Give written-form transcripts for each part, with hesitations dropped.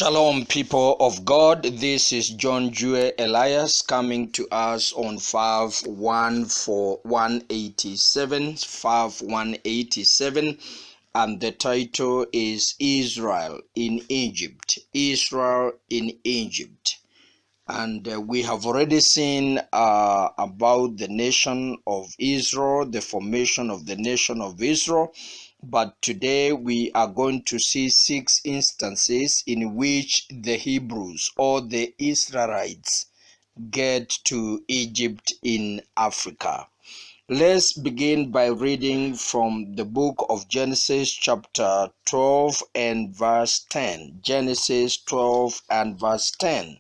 Shalom, people of God. This is John Jue Elias coming to us on 5187, and the title is Israel in Egypt. Israel in Egypt. And we have already seen about the nation of Israel, the formation of the nation of Israel. But today we are going to see 6 instances in which the Hebrews or the Israelites get to Egypt in Africa. Let's begin by reading from the book of Genesis chapter 12 and verse 10. Genesis 12 and verse 10.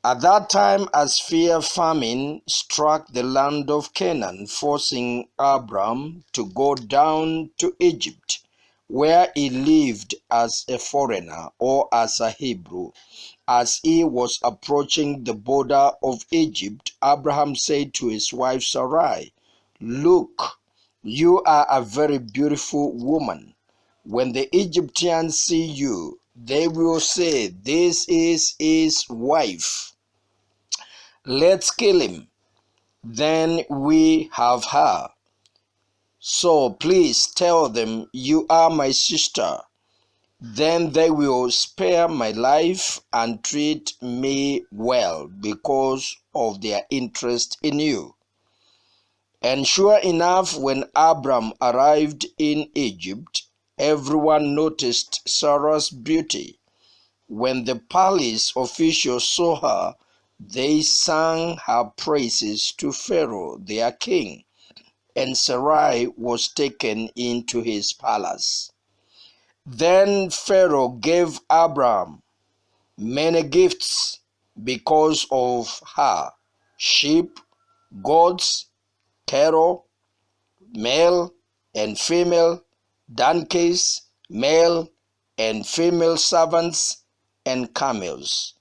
At that time, a severe famine struck the land of Canaan, forcing Abram to go down to Egypt, where he lived as a foreigner or as a Hebrew. As he was approaching the border of Egypt, Abraham said to his wife Sarai, "Look, you are a very beautiful woman. When the Egyptians see you, they will say, 'This is his wife. Let's kill him. Then we have her. So please tell them you are my sister. Then they will spare my life and treat me well because of their interest in you.'" And sure enough, when Abram arrived in Egypt, everyone noticed Sarah's beauty. When the palace officials saw her, they sang her praises to Pharaoh, their king, and Sarai was taken into his palace. Then Pharaoh gave Abram many gifts because of her: sheep, goats, cattle, male and female, donkeys, male and female servants, and camels.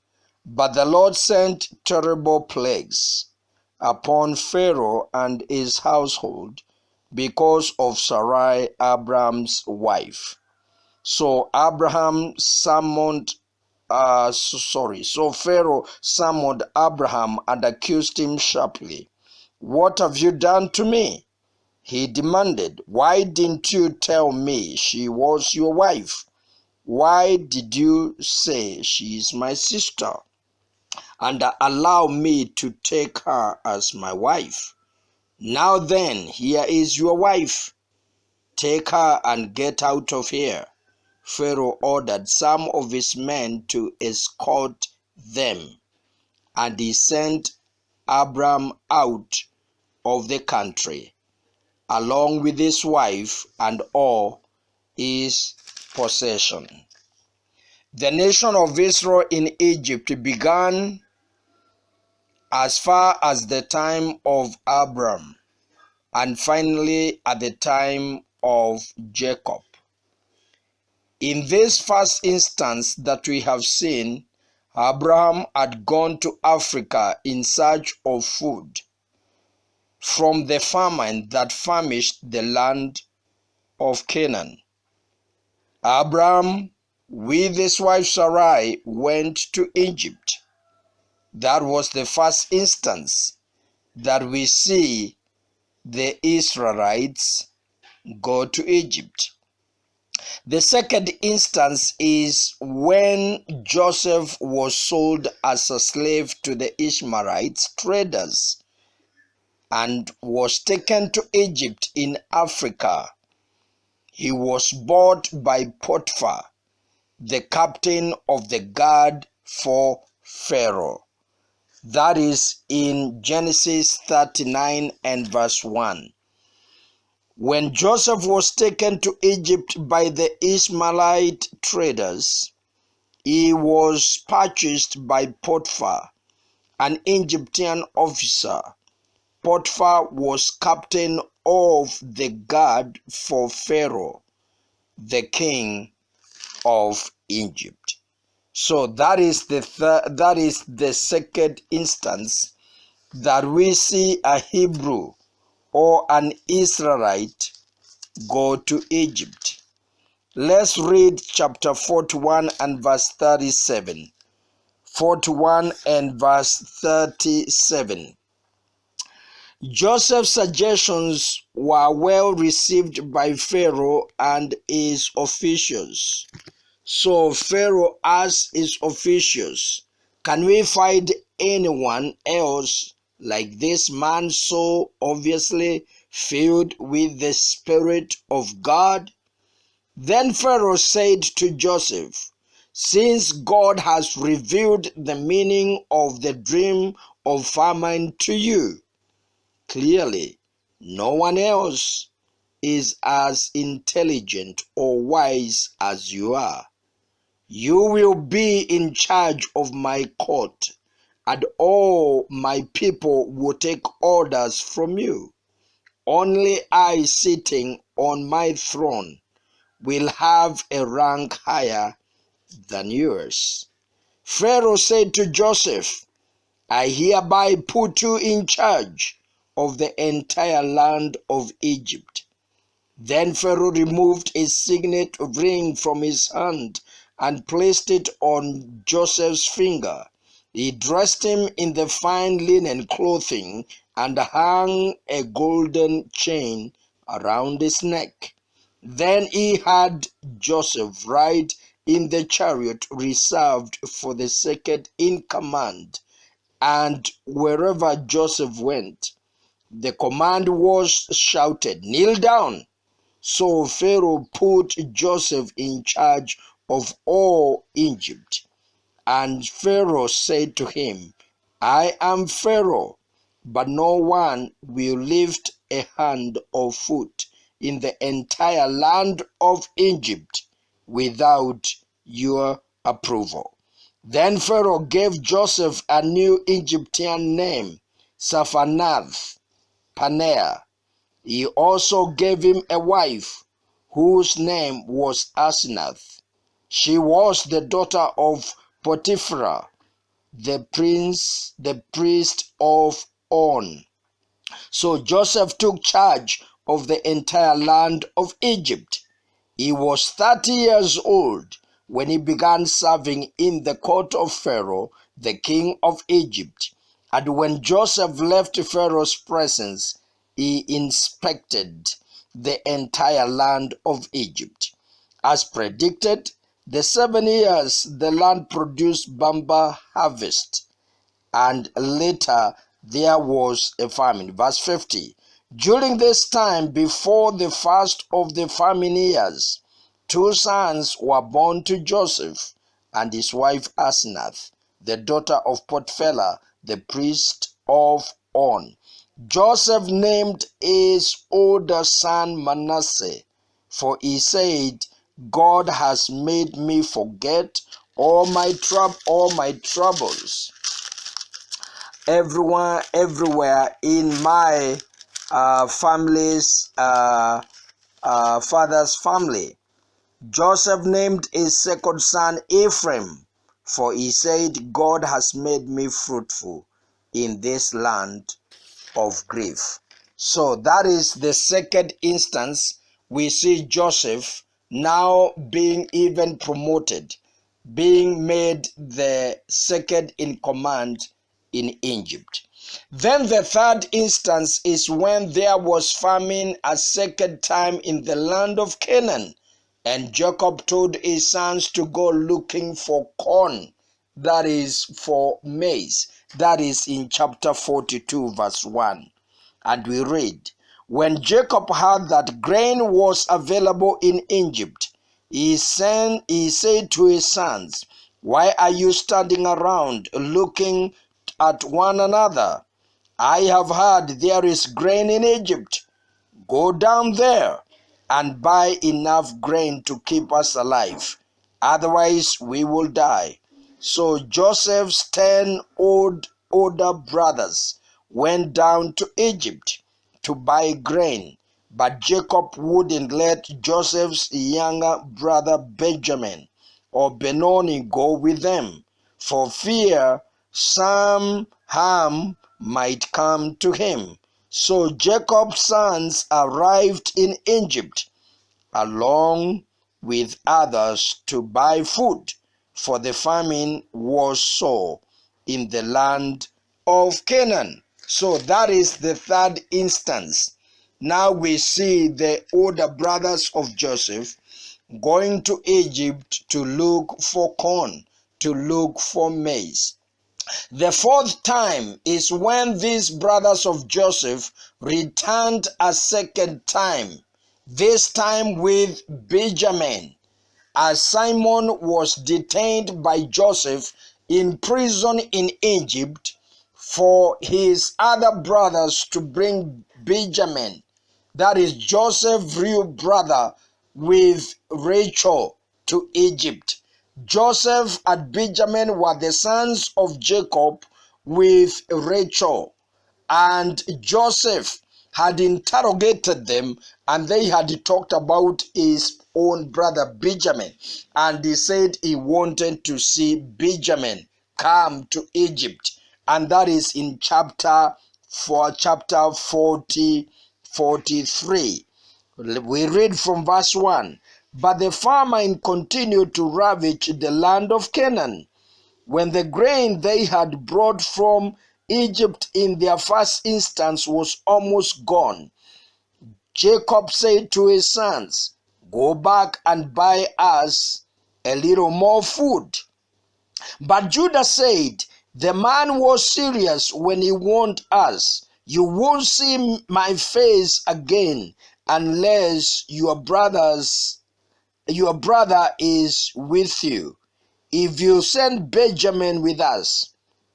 But the Lord sent terrible plagues upon Pharaoh and his household because of Sarai, Abram's wife. So Pharaoh summoned Abraham and accused him sharply. "What have you done to me?" he demanded. "Why didn't you tell me she was your wife? Why did you say she is my sister and allow me to take her as my wife? Now then, here is your wife. Take her and get out of here." Pharaoh ordered some of his men to escort them, and he sent Abram out of the country, along with his wife and all his possession. The nation of Israel in Egypt began as far as the time of Abram, and finally at the time of Jacob. In this first instance that we have seen, Abraham had gone to Africa in search of food from the famine that famished the land of Canaan. Abraham, with his wife Sarai, went to Egypt. That was the first instance that we see the Israelites go to Egypt. The second instance is when Joseph was sold as a slave to the Ishmaelites traders and was taken to Egypt in Africa. He was bought by Potiphar, the captain of the guard for Pharaoh. That is in Genesis 39 and verse 1. When Joseph was taken to Egypt by the Ishmaelite traders, he was purchased by Potiphar, an Egyptian officer. Potiphar was captain of the guard for Pharaoh, the king of Egypt. So that is the second instance that we see a Hebrew or an Israelite go to Egypt. Let's read chapter 41 and verse 37. 41 and verse 37. Joseph's suggestions were well received by Pharaoh and his officials. So Pharaoh asked his officials, "Can we find anyone else like this man so obviously filled with the Spirit of God?" Then Pharaoh said to Joseph, "Since God has revealed the meaning of the dream of famine to you, clearly no one else is as intelligent or wise as you are. You will be in charge of my court, and all my people will take orders from you. Only I, sitting on my throne, will have a rank higher than yours." Pharaoh said to Joseph, "I hereby put you in charge of the entire land of Egypt." Then Pharaoh removed a signet ring from his hand and placed it on Joseph's finger. He dressed him in the fine linen clothing and hung a golden chain around his neck. Then he had Joseph ride in the chariot reserved for the second in command, and wherever Joseph went, the command was shouted, "Kneel down." So Pharaoh put Joseph in charge of all Egypt. And Pharaoh said to him, "I am Pharaoh, but no one will lift a hand or foot in the entire land of Egypt without your approval." Then Pharaoh gave Joseph a new Egyptian name, Zaphenath-Paneah. He also gave him a wife whose name was Asenath. She was the daughter of Potiphar, the priest of On. So Joseph took charge of the entire land of Egypt. He was 30 years old when he began serving in the court of Pharaoh, the king of Egypt. And when Joseph left Pharaoh's presence, he inspected the entire land of Egypt. As predicted, the 7 years the land produced bumper harvest, and later there was a famine. Verse 50. During this time, before the first of the famine years, 2 sons were born to Joseph and his wife Asenath, the daughter of Potiphar, the priest of On. Joseph named his older son Manasseh, for he said, "God has made me forget all my troubles everywhere in my family's father's family." Joseph named his second son Ephraim, for he said, "God has made me fruitful in this land of grief." So that is the second instance we see Joseph now being even promoted, being made the second in command in Egypt. Then the third instance is when there was famine a second time in the land of Canaan, and Jacob told his sons to go looking for corn, that is for maize. That is in chapter 42 verse 1. And we read, "When Jacob heard that grain was available in Egypt, he said to his sons, 'Why are you standing around looking at one another? I have heard there is grain in Egypt. Go down there and buy enough grain to keep us alive. Otherwise we will die.' So Joseph's 10 older brothers went down to Egypt to buy grain, but Jacob wouldn't let Joseph's younger brother Benjamin or Benoni go with them, for fear some harm might come to him. So Jacob's sons arrived in Egypt along with others to buy food, for the famine was sore in the land of Canaan. So that is the third instance. Now we see the older brothers of Joseph going to Egypt to look for corn, to look for maize. The fourth time is when these brothers of Joseph returned a second time, this time with Benjamin, as Simon was detained by Joseph in prison in Egypt for his other brothers to bring Benjamin, that is Joseph's real brother, with Rachel to Egypt. Joseph and Benjamin were the sons of Jacob with Rachel, and Joseph had interrogated them, and they had talked about his own brother Benjamin, and he said he wanted to see Benjamin come to Egypt, and that is in chapter 43. We read from verse 1. But the famine continued to ravage the land of Canaan. When the grain they had brought from Egypt in their first instance was almost gone, Jacob said to his sons, "Go back and buy us a little more food." But Judah said, "The man was serious when he warned us. You won't see my face again unless your brother is with you. If you send Benjamin with us,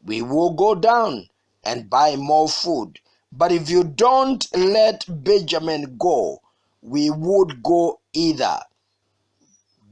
we will go down and buy more food. But if you don't let Benjamin go, we would go either."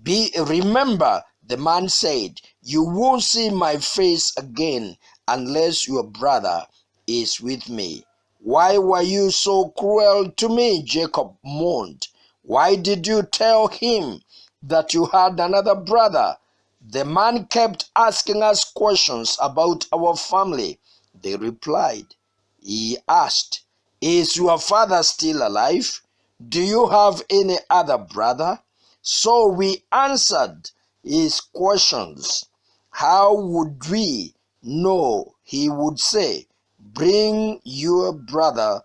Remember, the man said, "You won't see my face again unless your brother is with me." "Why were you so cruel to me?" Jacob mourned. "Why did you tell him that you had another brother?" "The man kept asking us questions about our family," they replied. He asked, "Is your father still alive? Do you have any other brother?" So we answered his questions. How would we know? He would say, "Bring your brother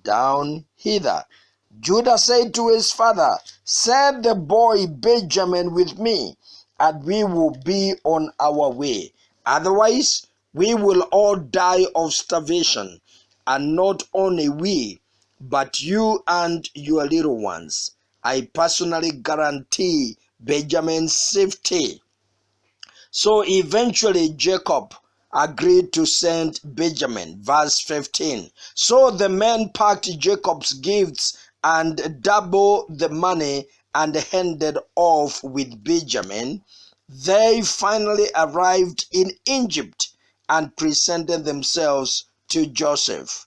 down hither." Judah said to his father, "Send the boy Benjamin with me, and we will be on our way. Otherwise, we will all die of starvation, and not only we, but you and your little ones. I personally guarantee Benjamin's safety." So eventually Jacob agreed to send Benjamin. Verse 15. So the men packed Jacob's gifts and doubled the money and headed off with Benjamin. They finally arrived in Egypt and presented themselves to Joseph.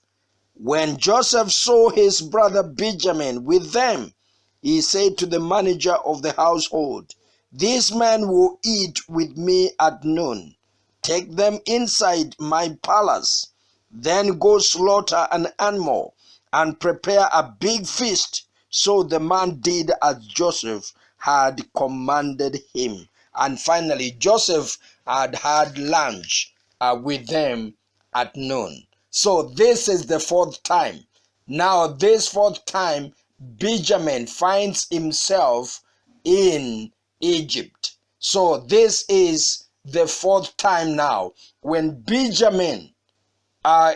When Joseph saw his brother Benjamin with them, he said to the manager of the household, "These men will eat with me at noon. Take them inside my palace. Then go slaughter an animal and prepare a big feast." So the man did as Joseph had commanded him. And finally, Joseph had had lunch with them at noon. So this is the fourth time. Now, this fourth time, Benjamin finds himself in Egypt. So this is the fourth time now when Benjamin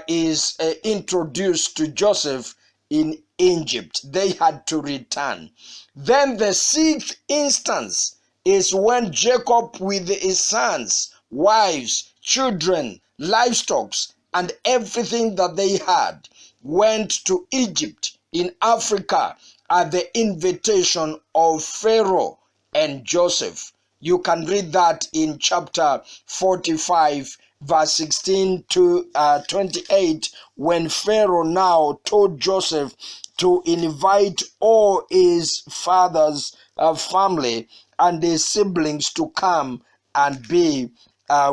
is introduced to Joseph in Egypt. They had to return. Then the sixth instance is when Jacob with his sons, wives, children, livestock, and everything that they had went to Egypt in Africa at the invitation of Pharaoh and Joseph. You can read that in chapter 45, verse 16 to 28, when Pharaoh now told Joseph to invite all his father's family and his siblings to come and be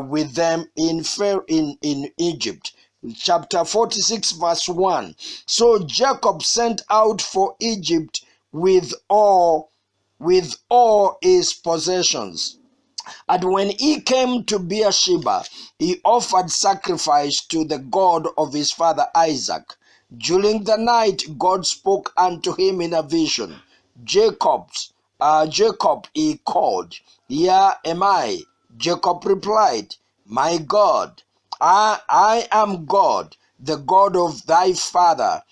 with them in Egypt. Chapter 46, verse 1. So Jacob sent out for Egypt with all with all his possessions. And when he came to Beersheba, he offered sacrifice to the God of his father Isaac. During the night, God spoke unto him in a vision. Jacob, he called. Here am I. Jacob replied, My God, I am God, the God of thy father.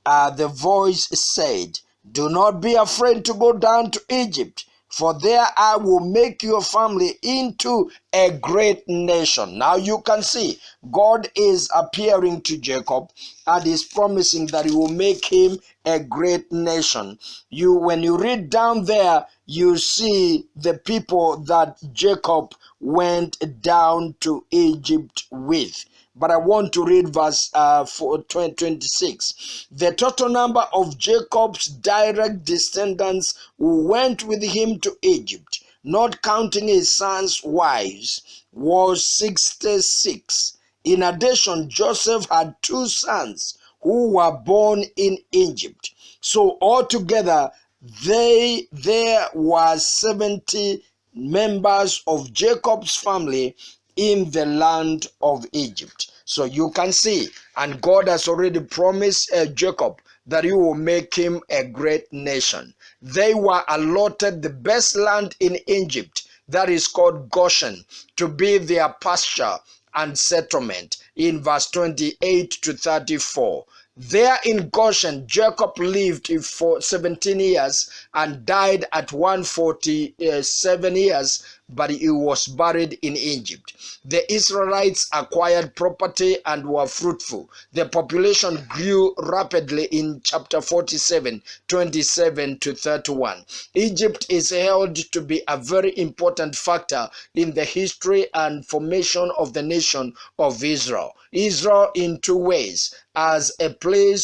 The voice said, Do not be afraid to go down to Egypt, for there I will make your family into a great nation. Now you can see God is appearing to Jacob and is promising that he will make him a great nation. When you read down there, you see the people that Jacob went down to Egypt with. But I want to read verse 26. The total number of Jacob's direct descendants who went with him to Egypt, not counting his sons' wives, was 66. In addition, Joseph had 2 sons who were born in Egypt. So altogether, there were 70 members of Jacob's family in the land of Egypt. So you can see, and God has already promised Jacob that he will make him a great nation. They were allotted the best land in Egypt, that is called Goshen, to be their pasture and settlement, in verse 28 to 34. There in Goshen, Jacob lived for 17 years and died at 147 years, but he was buried in Egypt. The Israelites acquired property and were fruitful. The population grew rapidly in chapter 47, 27 to 31. Egypt is held to be a very important factor in the history and formation of the nation of Israel. Israel in 2 ways: as a place